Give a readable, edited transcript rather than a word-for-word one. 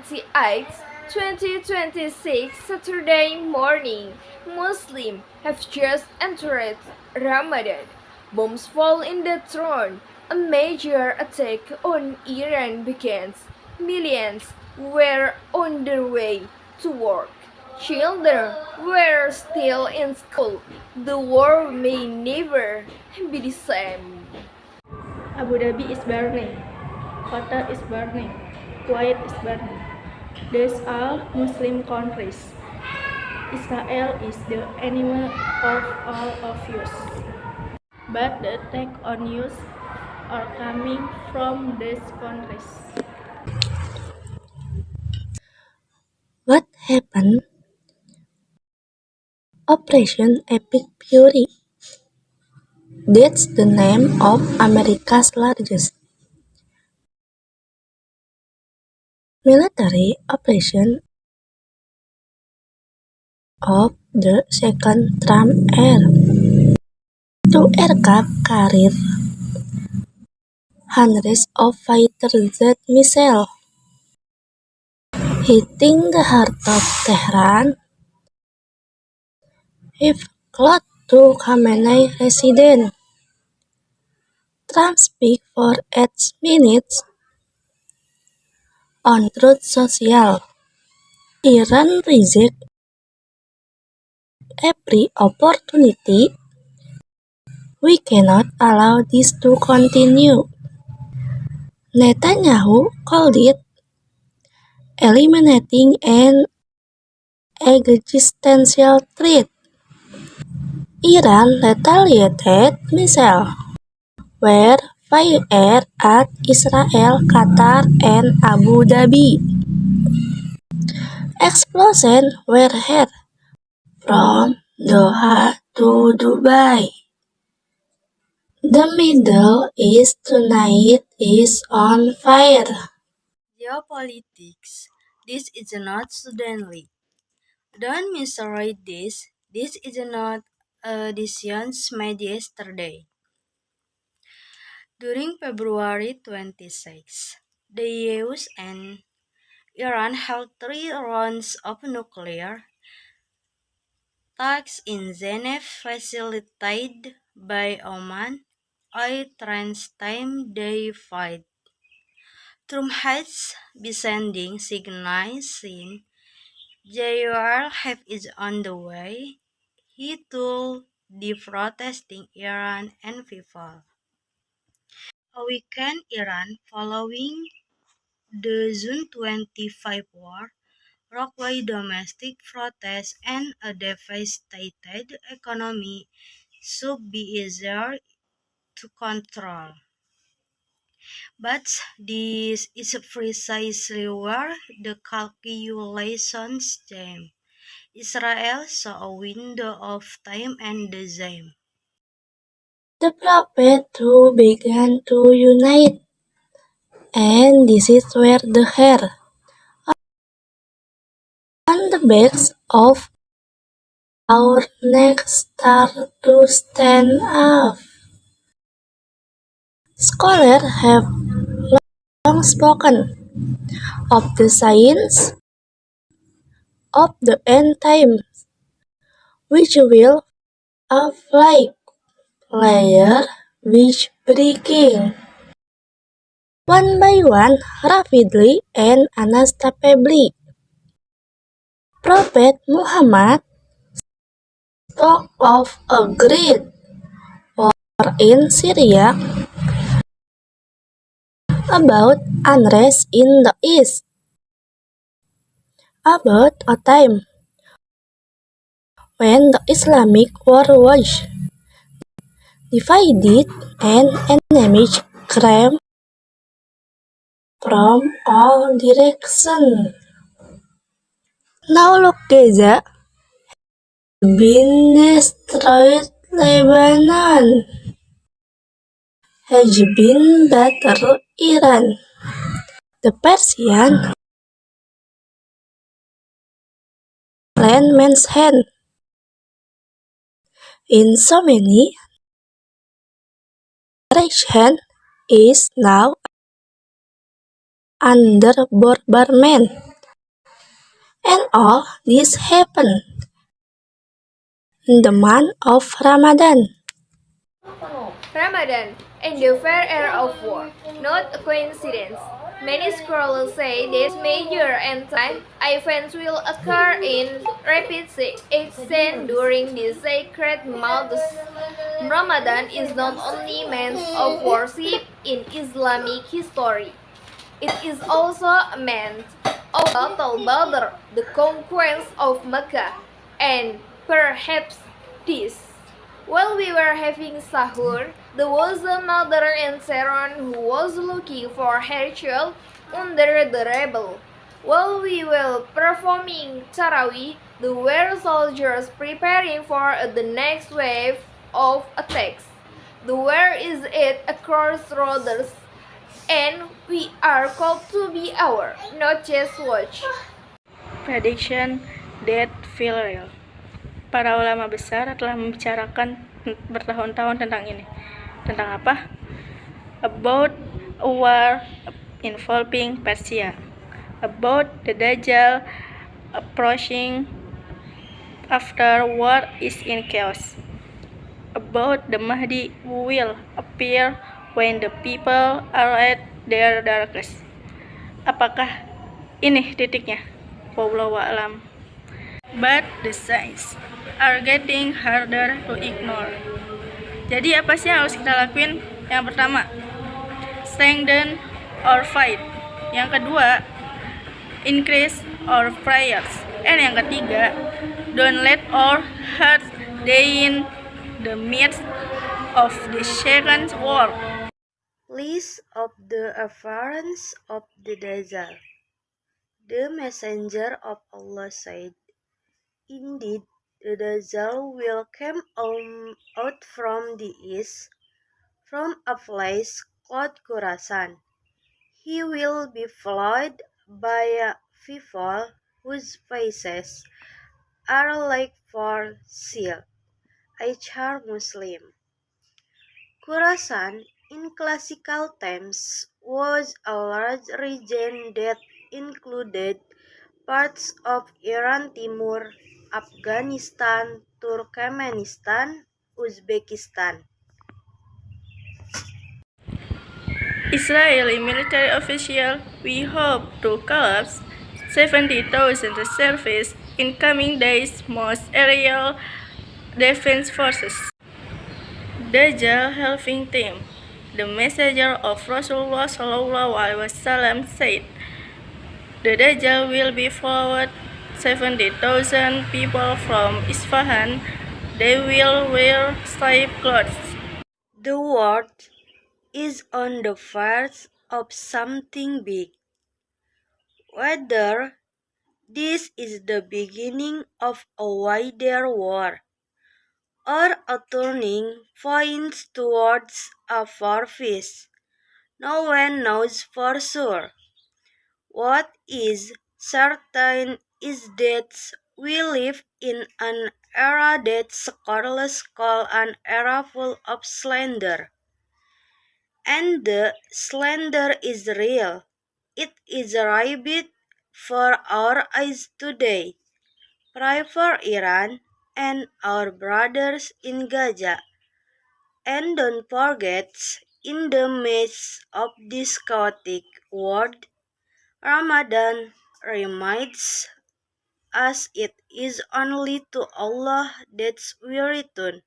28, 2026, Saturday morning. Muslims have just entered Ramadan. Bombs fall in the throne. A major attack on Iran begins. Millions were on their way to work. Children were still in school. The world may never be the same. Abu Dhabi is burning. Qatar is burning. Kuwait is burning. These are Muslim countries. Israel is the enemy of all of us. But the attack on us are coming from these countries. What happened? Operation Epic Fury. That's the name of America's largest military operation of the second Trump era. Two aircraft carried hundreds of fighter jet missiles, hitting the heart of Tehran. If close to Khamenei residence. Trump speak for 8 minutes on Truth Social. Iran reject every opportunity. We cannot allow this to continue. Netanyahu called it eliminating an existential threat. Iran retaliated missiles were fired at Israel, Qatar, and Abu Dhabi. Explosions were heard from Doha to Dubai. The Middle East tonight is on fire. Geopolitics. This is not suddenly. Don't misread this. This is not decisions made yesterday. During February 26, the US and Iran held 3 rounds of nuclear talks in Geneva facilitated by Oman. I time they fight. Trump has been sending signals saying January have is on the way. He told the protesting Iran and people. A weekend Iran following the June 25 war rocked by domestic protests and a devastated economy should be easier to control. But this is precisely where the calculations jam. Israel saw a window of time and design. The prophet who began to unite, and this is where the hair on the backs of our necks start to stand up. Scholars have long spoken of the signs of the end times, which will a like layer which breaking one by one rapidly and unstoppably. Prophet Muhammad spoke of a great war in Syria, about unrest in the east, about a time when the Islamic world was divided and enemies came from all directions. Now look, Gaza been destroyed. Lebanon has been battered. Iran, the Persian landman's hand in so many directions is now under bombardment. And all this happened in the month of Ramadan. Ramadan and the fair era of war. Not a coincidence. Many scholars say these major end-time events will occur in rapid succession during the sacred months. Ramadan is not only means of worship in Islamic history. It is also a month of battle Badr, the conquest of Mecca, and perhaps this. While we were having sahur, there was a mother in Sharon who was looking for her child under the rebel. While we were performing Tarawih, there were soldiers preparing for the next wave of attacks. The war is at a crossroads, and we are called to be aware, not just watch. Prediction that feel real. Para ulama besar telah membicarakan bertahun-tahun tentang ini. Tentang apa? About a war involving Persia. About the Dajjal approaching after war is in chaos. About the Mahdi who will appear when the people are at their darkest. Apakah ini titiknya? Wallahu a'lam. But the signs are getting harder to ignore. Jadi apa sih yang harus kita lakuin? Yang pertama, strengthen or fight. Yang kedua, increase our prayers. And yang ketiga, don't let our hearts die in the midst of the second war. List of the appearance of the Dajjal. The messenger of Allah said, "Indeed, the Dajjal will come out from the east, from a place called Khurasan. He will be followed by people whose faces are like pure silk." Aisyah Muslim. Khurasan in classical times was a large region that included parts of Iran Timur, Afghanistan, Turkmenistan, Uzbekistan. Israeli military official, we hope to collapse 70,000 reservists in coming days, most aerial defense forces. Dajjal helping team. The messenger of Rasulullah SAW said, the Dajjal will be followed 70,000 people from Isfahan. They will wear striped clothes. The world is on the verge of something big. Whether this is the beginning of a wider war or a turning point towards a far peace, no one knows for sure. What is certain is that we live in an era that scholars call an era full of slander. And the slander is real. It is rabid for our eyes today. Pray for Iran and our brothers in Gaza. And don't forget, in the midst of this chaotic world, Ramadan reminds us it is only to Allah that we return.